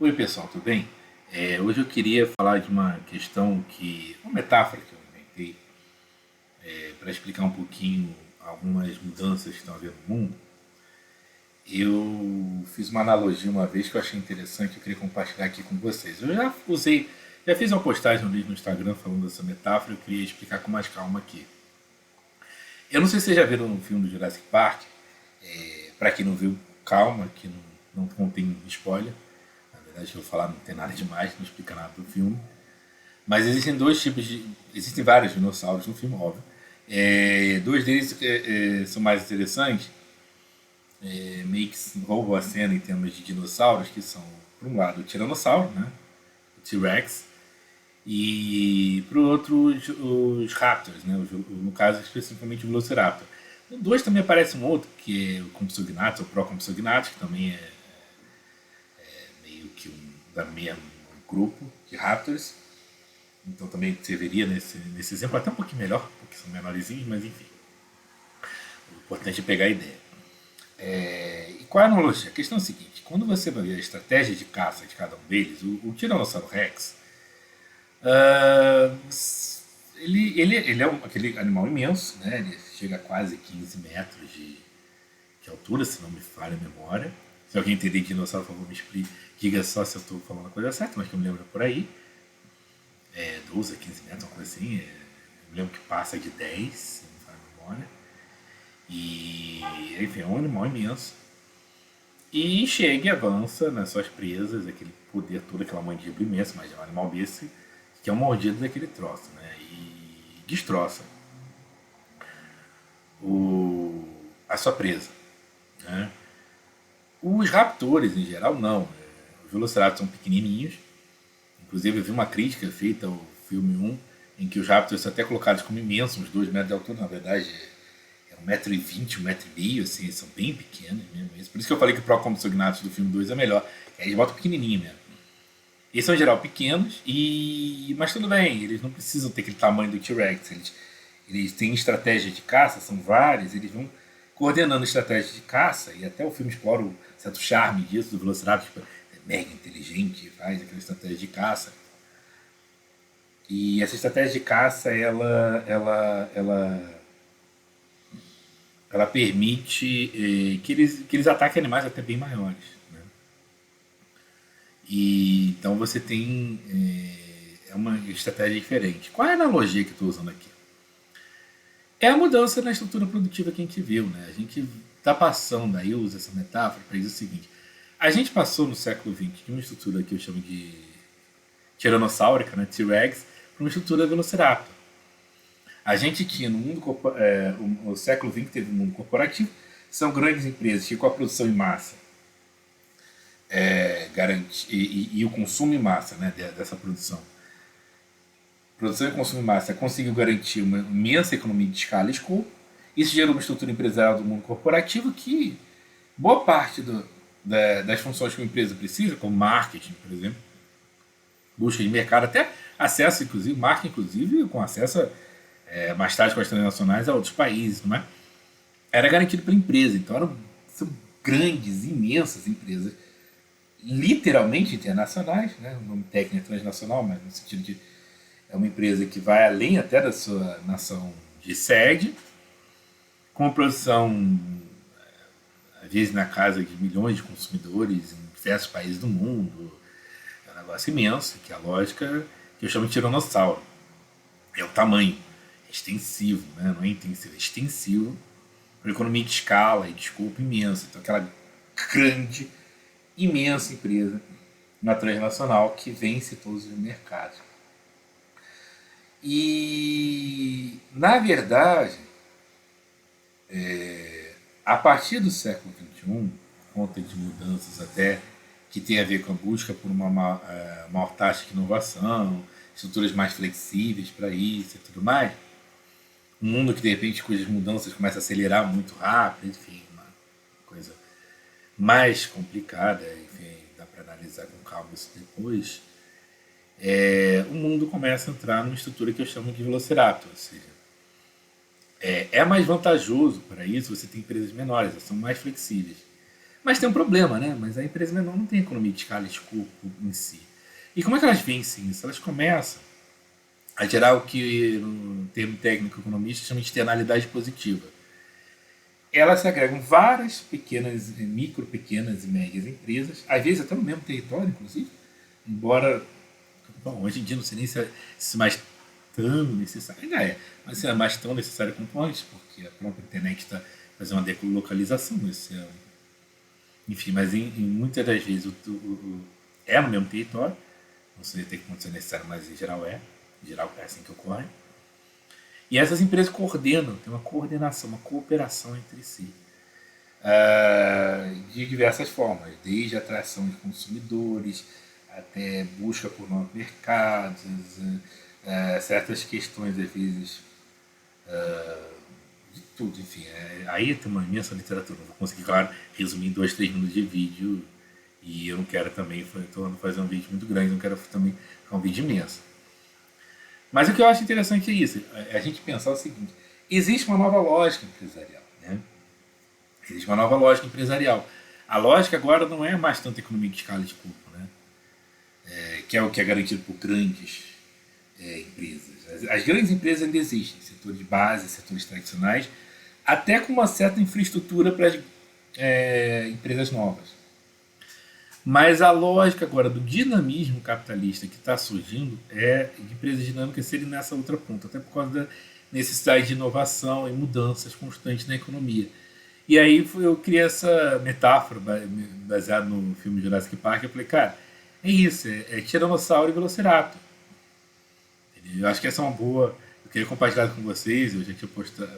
Oi pessoal, tudo bem? Hoje eu queria falar de uma metáfora que eu inventei para explicar um pouquinho algumas mudanças que estão havendo no mundo. Eu fiz uma analogia uma vez que eu achei interessante, eu queria compartilhar aqui com vocês. Já fiz uma postagem no Instagram falando dessa metáfora, eu queria explicar com mais calma aqui. Eu não sei se vocês já viram um filme do Jurassic Park, para quem não viu, calma, que não contém spoiler. Na verdade, eu vou falar, não tem nada demais, não explica nada do filme. Mas existem dois tipos de. Existem vários dinossauros no filme, óbvio. Dois deles são mais interessantes, meio que roubam a cena em termos de dinossauros, que são, por um lado, o Tiranossauro, né? O T-Rex, e por outro, os Raptors, né? No caso, especificamente o Velociraptor. No 2 também aparece um outro, que é o Compsognathus, ou Procompsognathus, que também é meio que da mesmo grupo de Raptors. Então também serviria nesse exemplo até um pouquinho melhor, porque são menorzinhos, mas enfim. O importante é pegar a ideia. E qual é a analogia? A questão é a seguinte: quando você vai ver a estratégia de caça de cada um deles, o Tiranossauro Rex, ah, ele é aquele animal imenso, né? Ele chega a quase 15 metros de altura, se não me falha a memória. Se alguém entender de dinossauro, por favor, me explique. Diga só se eu estou falando a coisa certa, mas que eu me lembro por aí. 12 a 15 metros, uma coisa assim. Eu me lembro que passa de 10, se não me falha a memória. E, enfim, é um animal imenso. E chega e avança nas suas presas, aquele poder todo, aquela mandíbula imensa, mas é um animal desse que é um mordido daquele troço, né? E destroça a sua presa. Né? Os raptores, em geral, não. Os velociraptors são pequenininhos. Inclusive, eu vi uma crítica feita ao filme um em que os raptors são até colocados como imensos, uns 2 metros de altura. Na verdade, é 1,20 m, 1,5 m, assim, são bem pequenos mesmo. Por isso que eu falei que o Procompsognathus do filme 2 é melhor. Eles botam pequenininho mesmo. Eles são, em geral, pequenos, mas tudo bem, eles não precisam ter aquele tamanho do T-Rex. Eles têm estratégias de caça, são várias, eles vão coordenando estratégias de caça, e até o filme explora o certo charme disso, do Velociraptor, tipo, é mega inteligente, faz aquela estratégia de caça. E essa estratégia de caça, ela permite que eles ataquem animais até bem maiores. Né? E então você tem uma estratégia diferente. Qual é a analogia que eu estou usando aqui? É a mudança na estrutura produtiva que a gente viu. Né? A gente está passando, aí eu uso essa metáfora para dizer o seguinte: a gente passou no século XX de uma estrutura que eu chamo de tiranossáurica, né, T-Rex, para uma estrutura Velociraptor. A gente tinha no mundo, o século XX teve um mundo corporativo, são grandes empresas que com a produção em massa e o consumo em massa, né, dessa produção e consumo em massa conseguiu garantir uma imensa economia de escala e escopo. Isso gerou uma estrutura empresarial do mundo corporativo que boa parte das funções que uma empresa precisa, como marketing, por exemplo, busca de mercado, até acesso, inclusive, marketing, inclusive, com acesso mais tarde com as transnacionais a outros países, não é? Era garantido pela empresa. Então são grandes, imensas empresas, literalmente internacionais, né? O nome técnico é transnacional, mas no sentido de é uma empresa que vai além até da sua nação de sede, com produção, às vezes, na casa de milhões de consumidores em diversos países do mundo. É um negócio imenso, que é a lógica que eu chamo de tiranossauro. É o tamanho. É extensivo, né? Não é intensivo, é extensivo. Uma economia de escala e de escopo imenso. Então, aquela grande, imensa empresa na transnacional que vence todos os mercados. E, na verdade, a partir do século XXI, conta de mudanças até que tem a ver com a busca por uma maior taxa de inovação, estruturas mais flexíveis para isso e tudo mais, um mundo que de repente cujas mudanças começam a acelerar muito rápido, enfim, uma coisa mais complicada, enfim, dá para analisar com calma isso depois. O mundo começa a entrar numa estrutura que eu chamo de Velociraptor, ou seja, é mais vantajoso para isso você ter empresas menores, elas são mais flexíveis. Mas tem um problema, né? Mas a empresa menor não tem economia de escala e escopo em si. E como é que elas vencem isso? Elas começam a gerar o que, no termo técnico economista, chama de externalidade positiva. Elas se agregam várias pequenas, micro, pequenas e médias empresas, às vezes até no mesmo território, inclusive, embora, bom, hoje em dia não sei nem se mais tão necessário, ainda é, mas se é mais tão necessário quanto antes, porque a própria internet está fazendo uma decolocalização, isso é, enfim, mas em muitas das vezes é no mesmo território, não sei até que ponto isso é necessário, mas em geral é assim que ocorre. E essas empresas coordenam, tem uma coordenação, uma cooperação entre si, de diversas formas, desde a atração de consumidores, até busca por novos mercados, certas questões, às vezes, de tudo, enfim. Aí tem uma imensa literatura, não vou conseguir, claro, resumir em 2, 3 minutos de vídeo, e eu não quero também, estou fazer um vídeo muito grande, não quero também ficar um vídeo imenso. Mas o que eu acho interessante é isso, é a gente pensar o seguinte, existe uma nova lógica empresarial, né? Existe uma nova lógica empresarial. A lógica agora não é mais tanto economia de escala de custo, né? Que é o que é garantido por grandes empresas. As grandes empresas ainda existem, setores de base, setores tradicionais, até com uma certa infraestrutura para as empresas novas. Mas a lógica agora do dinamismo capitalista que está surgindo é de empresas dinâmicas serem nessa outra ponta, até por causa da necessidade de inovação e mudanças constantes na economia. E aí eu criei essa metáfora baseada no filme Jurassic Park. Eu falei, cara, é isso, é Tiranossauro e Velociraptor. Eu acho que essa é uma boa. Eu queria compartilhar com vocês, eu já tinha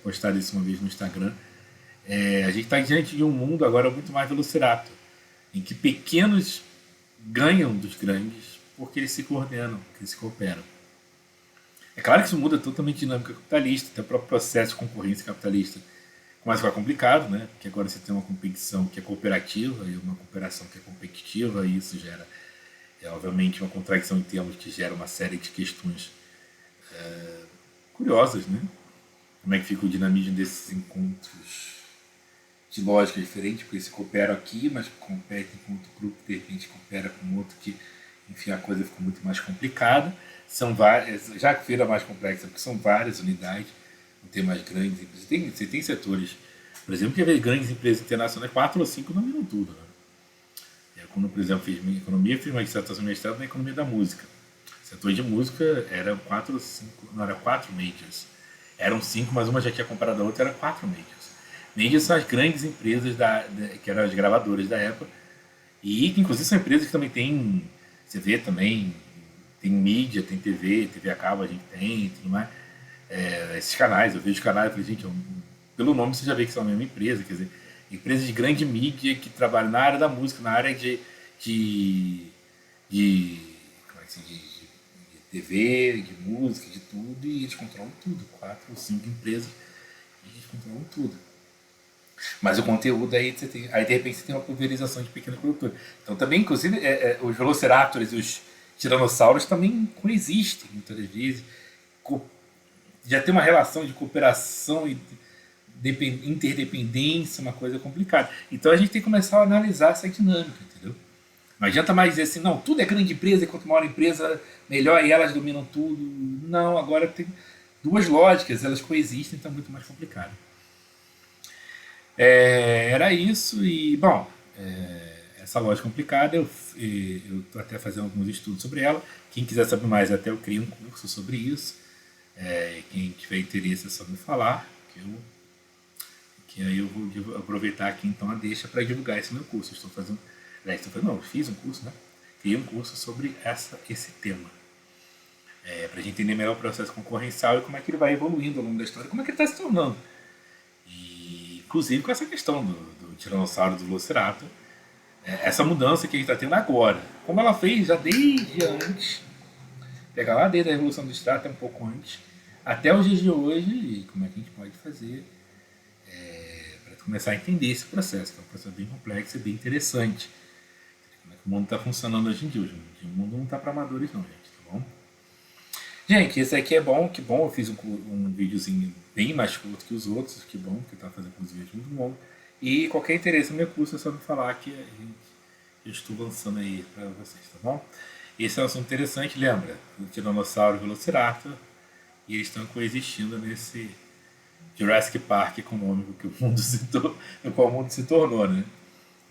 postado isso uma vez no Instagram. A gente está diante de um mundo agora muito mais Velociraptor, em que pequenos ganham dos grandes porque eles se coordenam, porque eles se cooperam. É claro que isso muda totalmente a dinâmica capitalista, até o próprio processo de concorrência capitalista começa a ficar complicado, né? Porque agora você tem uma competição que é cooperativa e uma cooperação que é competitiva, e isso gera, obviamente, uma contradição em termos que gera uma série de questões curiosas, né? Como é que fica o dinamismo desses encontros de lógica diferente, porque se cooperam aqui, mas competem com outro grupo, de repente coopera com outro que, enfim, a coisa fica muito mais complicada. São várias, já que vira mais complexa, porque são várias unidades, não tem mais grandes empresas. Você tem setores, por exemplo, que vê grandes empresas internacionais, 4 ou 5 dominam tudo. Né? Quando, por exemplo, fiz minha economia, fiz uma dissertação mestrado na economia da música. O setor de música era 4 ou 5, não, era 4 majors. Eram 5, mas uma já tinha comprado a outra, era 4 majors. Majors são as grandes empresas que eram as gravadoras da época, e que inclusive são empresas que também têm, você vê também, tem mídia, tem TV a cabo a gente tem, tudo mais. Esses canais, eu vejo os canais e falei, gente, pelo nome você já vê que são a mesma empresa, quer dizer, empresas de grande mídia que trabalham na área da música, na área de, de, como é que se diz, de TV, de música, de tudo, e eles controlam tudo, 4 ou 5 empresas, e eles controlam tudo. Mas o conteúdo aí, aí de repente você tem uma pulverização de pequena produtora. Então também, inclusive, os velociraptors e os tiranossauros também coexistem muitas das vezes. Já tem uma relação de cooperação e interdependência, uma coisa complicada. Então a gente tem que começar a analisar essa dinâmica, entendeu? Não adianta mais dizer assim, não, tudo é grande empresa, e quanto maior a empresa, melhor, e elas dominam tudo. Não, agora tem duas lógicas, elas coexistem, então é muito mais complicado. Era isso e, bom, essa lógica complicada, eu estou até fazendo alguns estudos sobre ela. Quem quiser saber mais, até eu criei um curso sobre isso. Quem tiver interesse é só me falar, que aí eu vou aproveitar aqui então a deixa para divulgar esse meu curso. Eu fiz um curso, né? Criei um curso sobre esse tema. Para a gente entender melhor o processo concorrencial e como é que ele vai evoluindo ao longo da história, como é que ele está se tornando. Inclusive com essa questão do Tiranossauro, do Velociraptor, essa mudança que a gente está tendo agora, como ela fez já desde antes, pegar lá desde a Revolução Industrial até um pouco antes, até os dias de hoje, e como é que a gente pode fazer para começar a entender esse processo, que é um processo bem complexo e bem interessante. Como é que o mundo está funcionando hoje em dia. Hoje em dia o mundo não está para amadores não, gente, tá bom? Gente, esse aqui é bom, que bom, eu fiz um videozinho bem mais curto que os outros, que bom, porque eu estava fazendo com os vídeos muito longos. E qualquer interesse no meu curso é só me falar que eu estou lançando aí para vocês, tá bom? Esse é um assunto interessante, lembra? O Tiranossauro e o Velociraptor, e eles estão coexistindo nesse Jurassic Park econômico que o mundo no qual o mundo se tornou, né?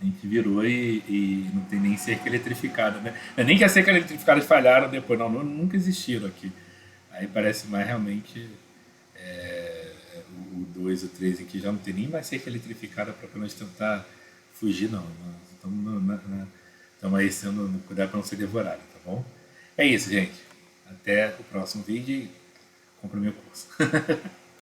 A gente virou e não tem nem cerca eletrificada, né? Não é nem que as cercas eletrificadas falharam depois, não, nunca existiram aqui. Aí parece mais realmente o 2 o 3 aqui já não tem nem mais cerca eletrificada para pelo menos tentar fugir, não. Estamos aí sendo cuidado para não ser devorado, tá bom? É isso, gente. Até o próximo vídeo e compre meu curso.